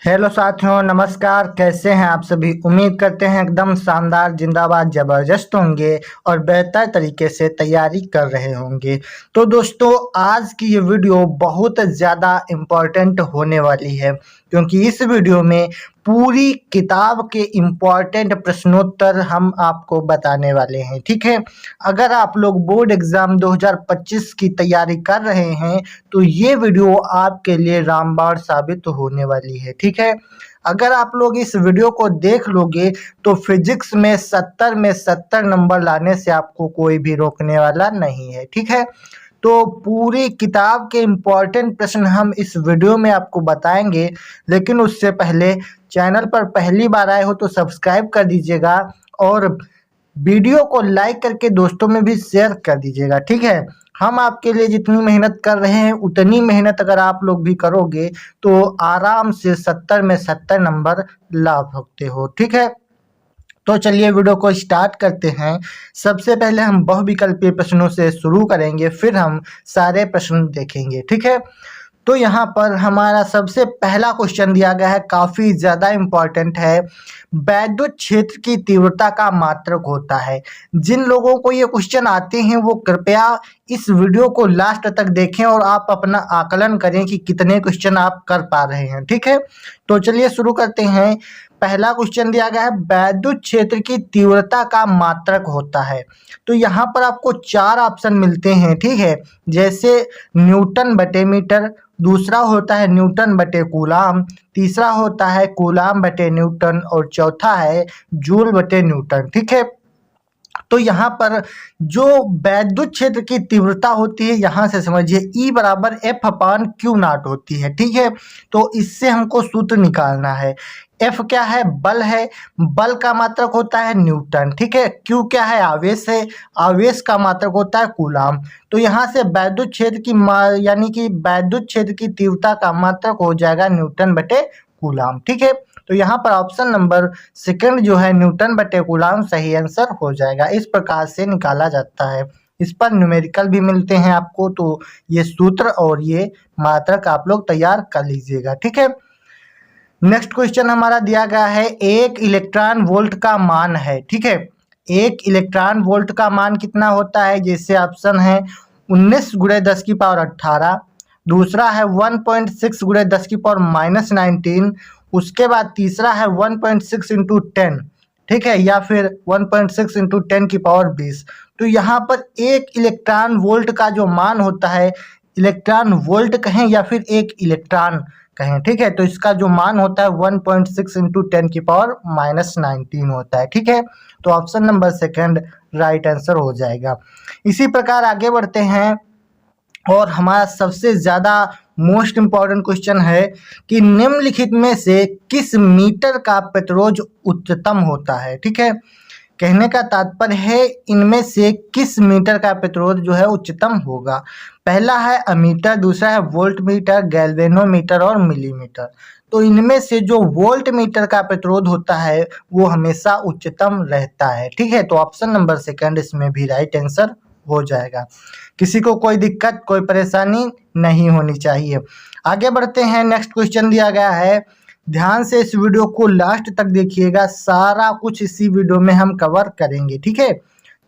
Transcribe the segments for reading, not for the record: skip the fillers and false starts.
Hello साथियों, नमस्कार। कैसे हैं आप सभी? उम्मीद करते हैं एकदम शानदार, जिंदाबाद, जबरदस्त होंगे और बेहतर तरीके से तैयारी कर रहे होंगे। तो दोस्तों, आज की ये वीडियो बहुत ज़्यादा इम्पोर्टेंट होने वाली है, क्योंकि इस वीडियो में पूरी किताब के इम्पोर्टेंट प्रश्नोत्तर हम आपको बताने वाले हैं। ठीक है, अगर आप लोग बोर्ड एग्जाम 2025 की तैयारी कर रहे हैं तो ये वीडियो आपके लिए रामबाण साबित होने वाली है। ठीक है, अगर आप लोग इस वीडियो को देख लोगे तो फिजिक्स में 70 में 70 नंबर लाने से आपको कोई भी रोकने वाला नहीं है। ठीक है, तो पूरी किताब के इम्पोर्टेंट प्रश्न हम इस वीडियो में आपको बताएंगे, लेकिन उससे पहले चैनल पर पहली बार आए हो तो सब्सक्राइब कर दीजिएगा और वीडियो को लाइक करके दोस्तों में भी शेयर कर दीजिएगा। ठीक है, हम आपके लिए जितनी मेहनत कर रहे हैं उतनी मेहनत अगर आप लोग भी करोगे तो आराम से 70 में 70 नंबर ला सकते हो। ठीक है, तो चलिए वीडियो को स्टार्ट करते हैं। सबसे पहले हम बहुविकल्पीय प्रश्नों से शुरू करेंगे, फिर हम सारे प्रश्न देखेंगे। ठीक है, तो यहाँ पर हमारा सबसे पहला क्वेश्चन दिया गया है, काफ़ी ज़्यादा इम्पोर्टेंट है। वैद्युत क्षेत्र की तीव्रता का मात्रक होता है। जिन लोगों को ये क्वेश्चन आते हैं वो कृपया इस वीडियो को लास्ट तक देखें और आप अपना आकलन करें कि कितने क्वेश्चन आप कर पा रहे हैं। ठीक है, तो चलिए शुरू करते हैं। पहला क्वेश्चन दिया गया है, वैद्युत क्षेत्र की तीव्रता का मात्रक होता है। तो यहाँ पर आपको 4 ऑप्शन मिलते हैं। ठीक है, जैसे न्यूटन बटे मीटर, दूसरा होता है न्यूटन बटे कूलाम, तीसरा होता है कूलाम बटे न्यूटन और चौथा है जूल बटे न्यूटन। ठीक है, तो यहाँ पर जो वैद्युत क्षेत्र की तीव्रता होती है, यहाँ से समझिए E बराबर एफ अपान क्यू नॉट होती है। ठीक है, तो इससे हमको सूत्र निकालना है। एफ क्या है? बल है। बल का मात्रक होता है न्यूटन। ठीक है, क्यू क्या है? आवेश है। आवेश का मात्रक होता है कूलाम। तो यहाँ से वैद्युत क्षेत्र की यानी कि वैद्युत क्षेत्र की तीव्रता का मात्रक हो जाएगा न्यूटन बटे कूलाम। ठीक है, तो यहाँ पर ऑप्शन नंबर सेकंड जो है न्यूटन बटे कूलाम सही आंसर हो जाएगा। इस प्रकार से निकाला जाता है। इस पर न्यूमेरिकल भी मिलते हैं आपको, तो ये सूत्र और ये मात्रक आप लोग तैयार कर लीजिएगा। ठीक है, नेक्स्ट क्वेश्चन हमारा दिया गया है, एक इलेक्ट्रॉन वोल्ट का मान है। ठीक है, एक इलेक्ट्रॉन वोल्ट का मान कितना होता है? जैसे ऑप्शन है 19 गुणे 10 की पावर 18, दूसरा है 1.6 गुणे 10 की पावर -19, उसके बाद तीसरा है 1.6 इंटू 10। ठीक है, या फिर 1.6 इंटू 10 की पावर 20। तो यहाँ पर एक इलेक्ट्रॉन वोल्ट का जो मान होता है, इलेक्ट्रॉन वोल्ट कहें या फिर एक इलेक्ट्रॉन कहें, ठीक है, तो इसका जो मान होता है 1.6 इंटू 10 की पावर -19 होता है। ठीक है, तो option number second right answer हो जाएगा। इसी प्रकार आगे बढ़ते हैं और हमारा सबसे ज़्यादा मोस्ट इम्पॉर्टेंट क्वेश्चन है कि निम्नलिखित में से किस मीटर का प्रतिरोध उच्चतम होता है। ठीक है, कहने का तात्पर्य है इनमें से किस मीटर का प्रतिरोध जो है उच्चतम होगा। पहला है अमीटर, दूसरा है वोल्ट मीटर, गैल्वेनोमीटर और मिलीमीटर। तो इनमें से जो वोल्ट मीटर का प्रतिरोध होता है वो हमेशा उच्चतम रहता है। ठीक है, तो ऑप्शन नंबर सेकंड इसमें भी राइट आंसर हो जाएगा। किसी को कोई दिक्कत, कोई परेशानी नहीं होनी चाहिए। आगे बढ़ते हैं। नेक्स्ट क्वेश्चन दिया गया है, ध्यान से इस वीडियो को लास्ट तक देखिएगा, सारा कुछ इसी वीडियो में हम कवर करेंगे। ठीक है,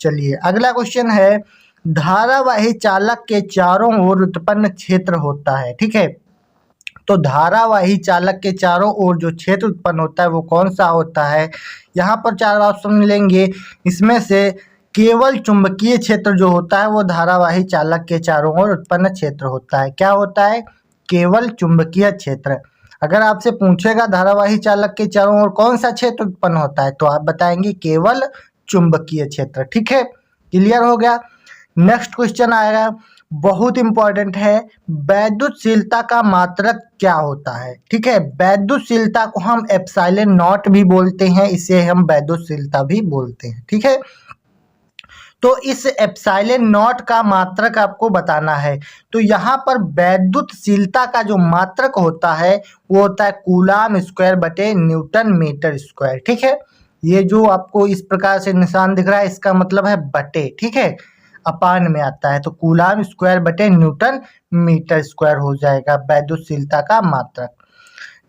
चलिए अगला क्वेश्चन है, धारावाही चालक के चारों ओर उत्पन्न क्षेत्र होता है। ठीक है, तो धारावाही चालक के चारों ओर जो क्षेत्र उत्पन्न होता है वो कौन सा होता है? यहाँ पर 4 ऑप्शन मिलेंगे। इसमें से केवल चुंबकीय क्षेत्र जो होता है वो धारावाही चालक के चारों ओर उत्पन्न क्षेत्र होता है। क्या होता है? केवल चुंबकीय क्षेत्र। अगर आपसे पूछेगा धारावाही चालक के चारों ओर कौन सा क्षेत्र उत्पन्न होता है, तो आप बताएंगे केवल चुंबकीय क्षेत्र। ठीक है, क्लियर हो गया। नेक्स्ट क्वेश्चन आएगा, बहुत इंपॉर्टेंट है, वैद्युतशीलता का मात्रक क्या होता है? ठीक है, वैद्युतशीलता को हम एप्सिलॉन नॉट भी बोलते हैं, इसे हम वैद्युतशीलता भी बोलते हैं। ठीक है, तो इस एप्सिलॉन नॉट का मात्रक आपको बताना है। तो यहाँ पर वैद्युतशीलता का जो मात्रक होता है वो होता है कूलाम स्क्वायर बटे न्यूटन मीटर स्क्वायर। ठीक है, ये जो आपको इस प्रकार से निशान दिख रहा है इसका मतलब है बटे। ठीक है, अपान में आता है, तो कूलाम स्क्वायर बटे न्यूटन मीटर स्क्वायर हो जाएगा वैद्युतशीलता का मात्रक।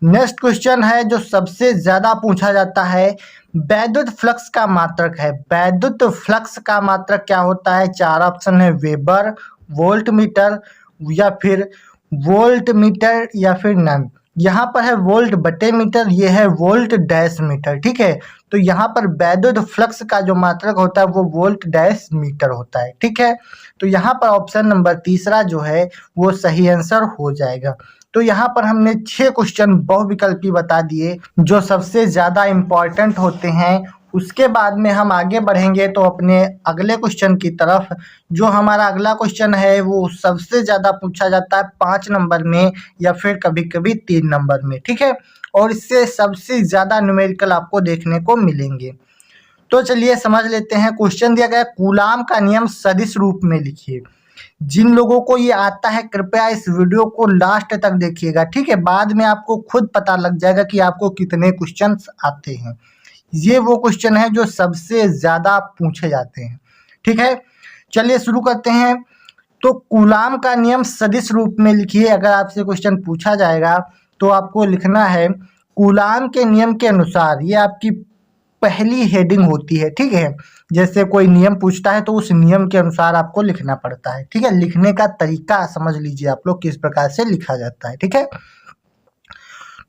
नेक्स्ट क्वेश्चन है जो सबसे ज्यादा पूछा जाता है, वैद्युत फ्लक्स का मात्रक है। वैद्युत फ्लक्स का मात्रक क्या होता है? चार ऑप्शन है, वेबर, वोल्ट मीटर या फिर वोल्ट मीटर या फिर नन। यहाँ पर है वोल्ट बटे मीटर, ये है वोल्ट डैश मीटर। ठीक है, तो यहाँ पर वैद्युत फ्लक्स का जो मात्रक होता है वो वोल्ट डैश मीटर होता है। ठीक है, तो यहाँ पर ऑप्शन नंबर तीसरा जो है वो सही आंसर हो जाएगा। तो यहाँ पर हमने 6 क्वेश्चन बहुविकल्पी बता दिए जो सबसे ज़्यादा इम्पॉर्टेंट होते हैं। उसके बाद में हम आगे बढ़ेंगे तो अपने अगले क्वेश्चन की तरफ। जो हमारा अगला क्वेश्चन है वो सबसे ज़्यादा पूछा जाता है 5 नंबर में या फिर कभी कभी 3 नंबर में। ठीक है, और इससे सबसे ज़्यादा न्यूमेरिकल आपको देखने को मिलेंगे। तो चलिए समझ लेते हैं। क्वेश्चन दिया गया, कूलाम का नियम सदिश रूप में लिखिए। जिन लोगों को ये आता है कृपया इस वीडियो को लास्ट तक देखिएगा। ठीक है, बाद में आपको खुद पता लग जाएगा कि आपको कितने क्वेश्चंस आते हैं। ये वो क्वेश्चन है जो सबसे ज्यादा पूछे जाते हैं। ठीक है, चलिए शुरू करते हैं। तो कूलाम का नियम सदिश रूप में लिखिए। अगर आपसे क्वेश्चन पूछा जाएगा तो आपको लिखना है कूलाम के नियम के अनुसार। ये आपकी पहली हेडिंग होती है। ठीक है, जैसे कोई नियम पूछता है तो उस नियम के अनुसार आपको लिखना पड़ता है। ठीक है, लिखने का तरीका समझ लीजिए आप लोग किस प्रकार से लिखा जाता है। ठीक है,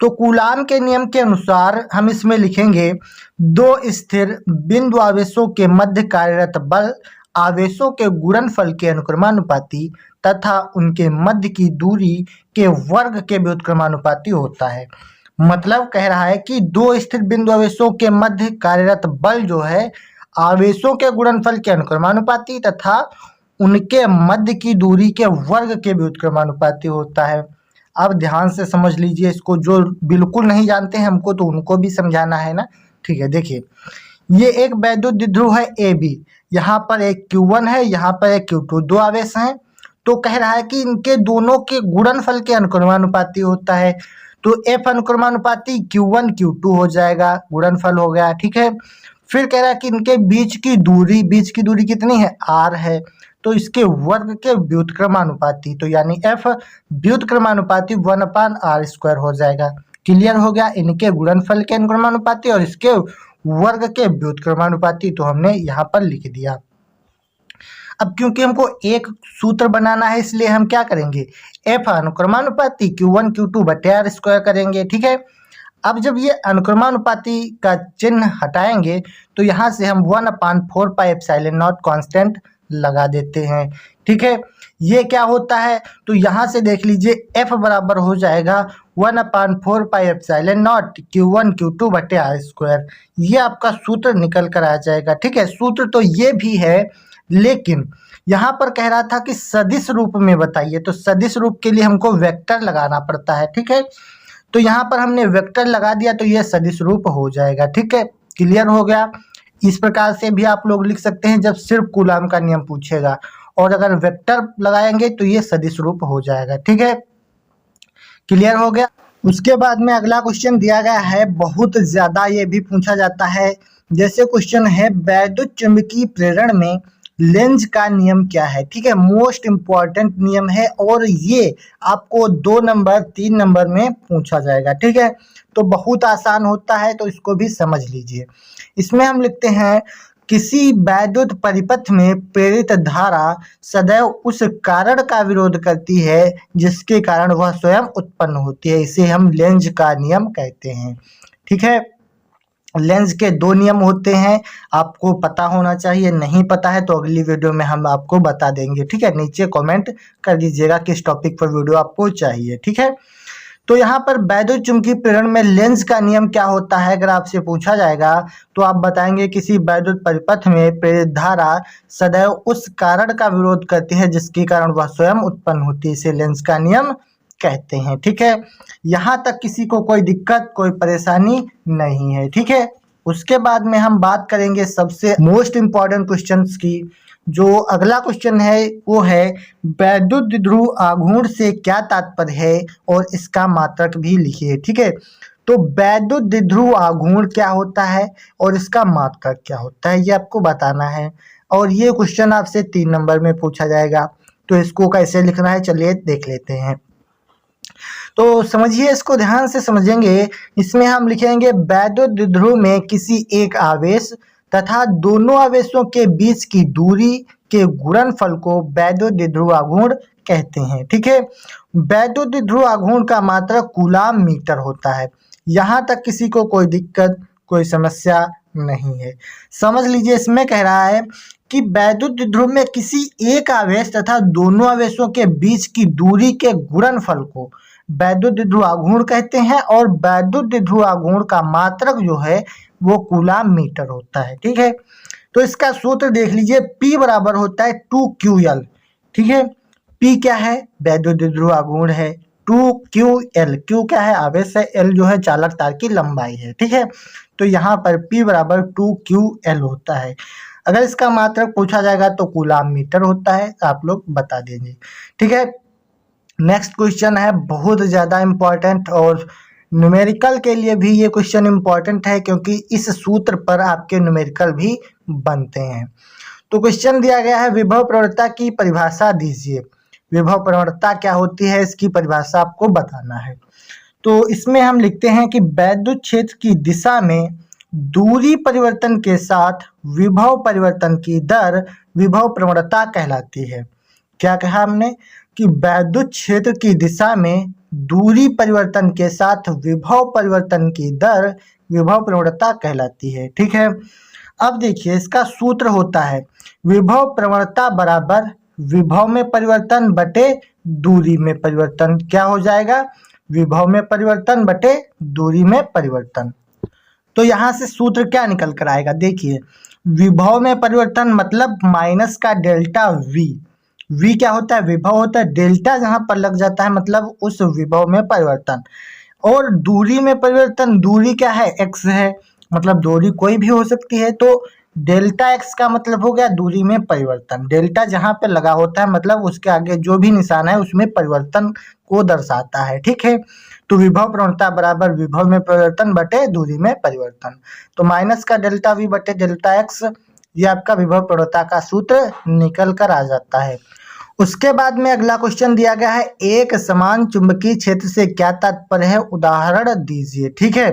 तो कूलाम के नियम के अनुसार हम इसमें लिखेंगे, दो स्थिर बिंदु आवेशों के मध्य कार्यरत बल आवेशों के गुणनफल के अनुक्रमानुपाती तथा उनके मध्य की दूरी के वर्ग के व्युत्क्रमानुपाती होता है। मतलब कह रहा है कि दो स्थिर बिंदु आवेशों के मध्य कार्यरत बल जो है आवेशों के गुणनफल के अनुक्रमानुपाती तथा उनके मध्य की दूरी के वर्ग के व्युत्क्रमानुपाती होता है। अब ध्यान से समझ लीजिए इसको, जो बिल्कुल नहीं जानते हैं हमको तो उनको भी समझाना है ना। ठीक है, देखिए ये एक वैद्युत द्विध्रुव है ए बी, यहाँ पर एक Q1 है, यहाँ पर एक Q2, दो आवेश हैं। तो कह रहा है कि इनके दोनों के गुणनफल के अनुक्रमानुपाती होता है। तो F अनुक्रमानुपाती Q1 Q2 हो जाएगा, गुणनफल हो गया। ठीक है, फिर कह रहा है कि इनके बीच की दूरी कितनी है? R है। तो इसके वर्ग के व्युत्क्रमानुपाती, तो यानी F व्युत्क्रमानुपाती 1/r² हो जाएगा। क्लियर हो गया? इनके गुणनफल के अनुक्रमानुपाती और इसके वर्ग के व्युत्क्रमानुपाती तो हमने यहाँ पर लिख दिया। अब क्योंकि हमको एक सूत्र बनाना है इसलिए हम क्या करेंगे, F अनुक्रमानुपाती Q1 Q2 बटे r² करेंगे। ठीक है, अब जब ये अनुक्रमानुपाती का चिन्ह हटाएंगे तो यहाँ से हम 1/4πε0 कांस्टेंट लगा देते हैं। ठीक है, ये क्या होता है तो यहाँ से देख लीजिए F बराबर हो जाएगा 1/4πε0 Q1 Q2 बटे r²। ये आपका सूत्र निकल कर आ जाएगा। ठीक है, सूत्र तो ये भी है, लेकिन यहाँ पर कह रहा था कि सदिश रूप में बताइए, तो सदिश रूप के लिए हमको वेक्टर लगाना पड़ता है। ठीक है, तो यहाँ पर हमने वेक्टर लगा दिया तो ये सदिश रूप हो जाएगा। ठीक है, क्लियर हो गया? इस प्रकार से भी आप लोग लिख सकते हैं जब सिर्फ कूलाम का नियम पूछेगा, और अगर वेक्टर लगाएंगे तो ये सदिश रूप हो जाएगा। ठीक है, क्लियर हो गया? उसके बाद में अगला क्वेश्चन दिया गया है, बहुत ज्यादा ये भी पूछा जाता है। जैसे क्वेश्चन है, वैद्युत चुंबकीय प्रेरण में लेंज का नियम क्या है? ठीक है, मोस्ट इंपॉर्टेंट नियम है और ये आपको 2 नंबर 3 नंबर में पूछा जाएगा। ठीक है, तो बहुत आसान होता है, तो इसको भी समझ लीजिए। इसमें हम लिखते हैं, किसी वैद्युत परिपथ में प्रेरित धारा सदैव उस कारण का विरोध करती है जिसके कारण वह स्वयं उत्पन्न होती है। इसे हम लेंज का नियम कहते हैं। ठीक है, लेंज के 2 नियम होते हैं, आपको पता होना चाहिए। नहीं पता है तो अगली वीडियो में हम आपको बता देंगे। ठीक है, नीचे कमेंट कर दीजिएगा किस टॉपिक पर वीडियो आपको चाहिए। ठीक है, तो यहाँ पर वैद्युत चुंबकीय प्रेरण में लेंज का नियम क्या होता है अगर आपसे पूछा जाएगा तो आप बताएंगे, किसी वैद्युत परिपथ में प्रेरित धारा सदैव उस कारण का विरोध करती है जिसके कारण वह स्वयं उत्पन्न होती है। इसे लेंज का नियम कहते हैं। ठीक है, यहाँ तक किसी को कोई दिक्कत कोई परेशानी नहीं है। ठीक है, उसके बाद में हम बात करेंगे सबसे मोस्ट इम्पॉर्टेंट क्वेश्चंस की। जो अगला क्वेश्चन है वो है, वैद्युत द्विध्रुव आघूर्ण से क्या तात्पर्य है और इसका मात्रक भी लिखिए। ठीक है, तो वैद्युत द्विध्रुव आघूर्ण क्या होता है और इसका मात्रक क्या होता है ये आपको बताना है, और ये क्वेश्चन आपसे 3 नंबर में पूछा जाएगा। तो इसको कैसे लिखना है चलिए देख लेते हैं। तो समझिए, इसको ध्यान से समझेंगे। इसमें हम लिखेंगे वैद्युत द्विध्रुव में किसी एक आवेश तथा दोनों आवेशों के बीच की दूरी के गुणनफल को वैद्युत द्विध्रुव आघूर्ण कहते हैं। ठीक है, वैद्युत द्विध्रुव आघूर्ण का मात्रक कूलाम मीटर होता है। यहाँ तक किसी को कोई दिक्कत, कोई समस्या नहीं है। समझ लीजिए, इसमें कह रहा है कि वैद्युत द्विध्रुव में किसी एक आवेश तथा दोनों आवेशों के बीच की दूरी के गुणनफल को वैद्युत द्विध्रुव आघूर्ण कहते हैं, और वैद्युत द्विध्रुव आघूर्ण का मात्रक जो है वो कूलाम मीटर होता है। ठीक है, तो इसका सूत्र देख लीजिए, P बराबर होता है 2QL। ठीक है, P क्या है? वैद्युत द्विध्रुव आघूर्ण है। 2QL, Q क्या है? आवेश है, L जो है चालक तार की लंबाई है। ठीक है, तो यहाँ पर P बराबर 2QL होता है। अगर इसका मात्रक पूछा जाएगा तो कूलाम मीटर होता है, आप लोग बता दीजिए। ठीक है, नेक्स्ट क्वेश्चन है बहुत ज़्यादा इम्पॉर्टेंट, और न्यूमेरिकल के लिए भी ये क्वेश्चन इम्पॉर्टेंट है क्योंकि इस सूत्र पर आपके न्यूमेरिकल भी बनते हैं। तो क्वेश्चन दिया गया है, विभव प्रवणता की परिभाषा दीजिए। विभव प्रवणता क्या होती है, इसकी परिभाषा आपको बताना है। तो इसमें हम लिखते हैं कि वैद्युत क्षेत्र की दिशा में दूरी परिवर्तन के साथ विभव परिवर्तन की दर विभव प्रवणता कहलाती है। क्या कहा हमने कि वैद्युत क्षेत्र की दिशा में दूरी परिवर्तन के साथ विभव परिवर्तन की दर विभव प्रवणता कहलाती है। ठीक है, अब देखिए, इसका सूत्र होता है विभव प्रवणता बराबर विभव में परिवर्तन बटे दूरी में परिवर्तन। क्या हो जाएगा? विभव में परिवर्तन बटे दूरी में परिवर्तन। तो यहाँ से सूत्र क्या निकल कर आएगा? देखिए, विभव में परिवर्तन मतलब माइनस का डेल्टा V। V क्या होता है? विभव होता है। डेल्टा जहाँ पर लग जाता है मतलब उस विभव में परिवर्तन। और दूरी में परिवर्तन, दूरी क्या है? x है, मतलब दूरी कोई भी हो सकती है, तो डेल्टा x का मतलब हो गया दूरी में परिवर्तन। डेल्टा जहाँ पे लगा होता है मतलब उसके आगे जो भी निशान है उसमें परिवर्तन को दर्शाता है। ठीक है, तो विभव प्रवणता बराबर विभव में परिवर्तन बटे दूरी में परिवर्तन। तो माइनस का डेल्टा V बटे डेल्टा x, ये आपका विभव प्रवणता का सूत्र निकल कर आ जाता है। उसके बाद में अगला क्वेश्चन दिया गया है, एक समान चुंबकीय क्षेत्र से क्या तात्पर्य है, उदाहरण दीजिए। ठीक है,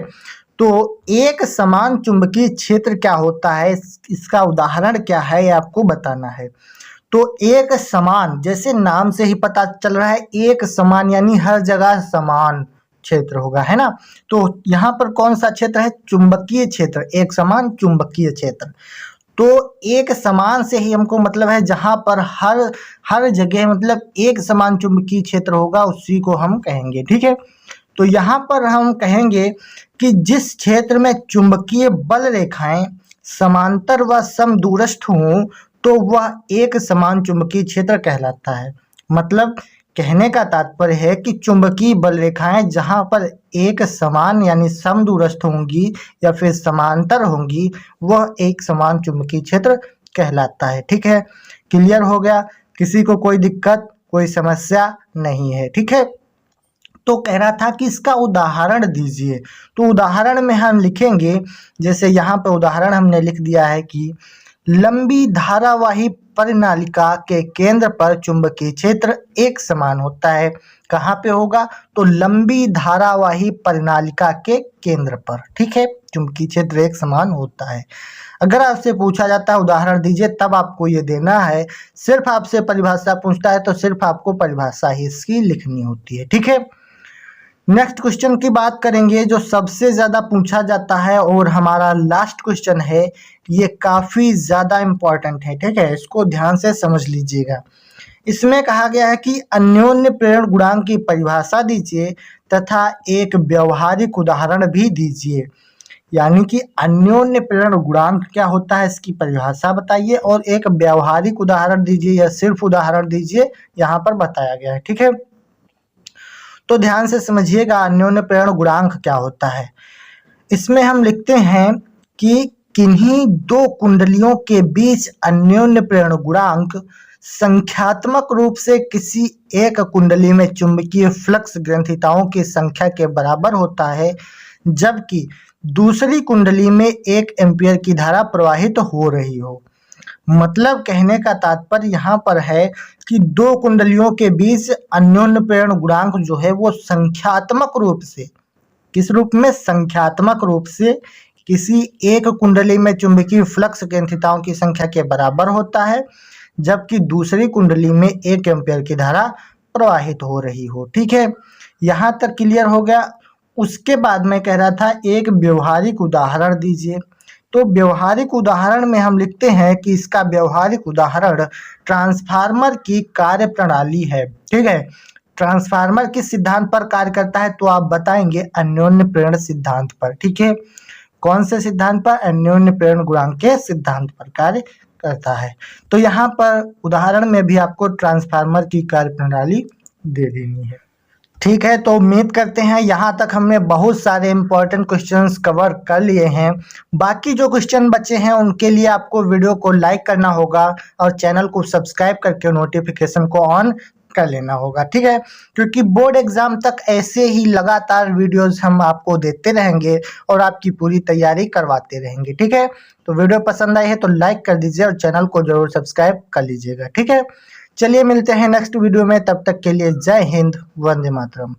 तो एक समान चुंबकीय क्षेत्र क्या होता है, इसका उदाहरण क्या है, ये आपको बताना है। तो एक समान, जैसे नाम से ही पता चल रहा है, एक समान यानी हर जगह समान क्षेत्र होगा, है ना। तो यहाँ पर कौन सा क्षेत्र है? चुंबकीय क्षेत्र, एक समान चुंबकीय क्षेत्र। तो एक समान से ही हमको मतलब है जहाँ पर हर जगह मतलब एक समान चुंबकीय क्षेत्र होगा उसी को हम कहेंगे। ठीक है, तो यहाँ पर हम कहेंगे कि जिस क्षेत्र में चुंबकीय बल रेखाएं समांतर व समदूरस्थ हों तो वह एक समान चुंबकीय क्षेत्र कहलाता है। मतलब कहने का तात्पर्य है कि चुंबकीय बल रेखाएं जहां पर एक समान यानी समदूरस्थ होंगी या फिर समांतर होंगी वह एक समान चुंबकीय क्षेत्र कहलाता है। ठीक है, क्लियर हो गया? किसी को कोई दिक्कत, कोई समस्या नहीं है। ठीक है, तो कह रहा था कि इसका उदाहरण दीजिए। तो उदाहरण में हम लिखेंगे, जैसे यहाँ पे उदाहरण हमने लिख दिया है कि लंबी धारावाही परिनालिका के केंद्र पर चुंबकीय क्षेत्र एक समान होता है। कहाँ पे होगा? तो लंबी धारावाही परिनालिका के केंद्र पर। ठीक है, चुंबकीय क्षेत्र एक समान होता है। अगर आपसे पूछा जाता है उदाहरण दीजिए, तब आपको ये देना है। सिर्फ आपसे परिभाषा पूछता है तो सिर्फ आपको परिभाषा ही इसकी लिखनी होती है। ठीक है, नेक्स्ट क्वेश्चन की बात करेंगे जो सबसे ज़्यादा पूछा जाता है और हमारा लास्ट क्वेश्चन है। ये काफ़ी ज़्यादा इम्पॉर्टेंट है। ठीक है, इसको ध्यान से समझ लीजिएगा। इसमें कहा गया है कि अन्योन्य प्रेरण गुणांक की परिभाषा दीजिए तथा एक व्यवहारिक उदाहरण भी दीजिए। यानी कि अन्योन्य प्रेरण गुणांक क्या होता है इसकी परिभाषा बताइए और एक व्यवहारिक उदाहरण दीजिए या सिर्फ उदाहरण दीजिए, यहाँ पर बताया गया है। ठीक है, तो ध्यान से समझिएगा अन्योन्य प्रेरण गुणांक क्या होता है। इसमें हम लिखते हैं कि किन्हीं दो कुंडलियों के बीच अन्योन्य प्रेरण गुणांक संख्यात्मक रूप से किसी एक कुंडली में चुंबकीय फ्लक्स ग्रंथिताओं की संख्या के बराबर होता है, जबकि दूसरी कुंडली में 1 एम्पीयर की धारा प्रवाहित हो रही हो। मतलब कहने का तात्पर्य यहाँ पर है कि दो कुंडलियों के बीच अन्योन्य प्रेरण गुणांक जो है वो संख्यात्मक रूप से, किस रूप में, संख्यात्मक रूप से किसी एक कुंडली में चुंबकीय फ्लक्स ग्रंथिताओं की संख्या के बराबर होता है, जबकि दूसरी कुंडली में 1 एम्पीयर की धारा प्रवाहित हो रही हो। ठीक है, यहाँ तक क्लियर हो गया। उसके बाद मैं कह रहा था एक व्यवहारिक उदाहरण दीजिए। तो व्यवहारिक उदाहरण में हम लिखते हैं कि इसका व्यवहारिक उदाहरण ट्रांसफार्मर की कार्य प्रणाली है। ठीक है, ट्रांसफार्मर किस सिद्धांत पर कार्य करता है, तो आप बताएंगे अन्योन्य प्रेरण सिद्धांत पर। ठीक है, कौन से सिद्धांत पर, अन्योन्य प्रेरण गुणांक के सिद्धांत पर कार्य करता है। तो यहाँ पर उदाहरण में भी आपको ट्रांसफार्मर की कार्य प्रणाली दे देनी है। ठीक है, तो उम्मीद करते हैं यहाँ तक हमने बहुत सारे इंपॉर्टेंट क्वेश्चंस कवर कर लिए हैं। बाकी जो क्वेश्चन बचे हैं उनके लिए आपको वीडियो को लाइक करना होगा और चैनल को सब्सक्राइब करके नोटिफिकेशन को ऑन कर लेना होगा। ठीक है, क्योंकि बोर्ड एग्जाम तक ऐसे ही लगातार वीडियोस हम आपको देते रहेंगे और आपकी पूरी तैयारी करवाते रहेंगे। ठीक है, तो वीडियो पसंद आई है तो लाइक कर दीजिए और चैनल को जरूर सब्सक्राइब कर लीजिएगा। ठीक है, चलिए मिलते हैं नेक्स्ट वीडियो में, तब तक के लिए जय हिंद, वंदे मातरम।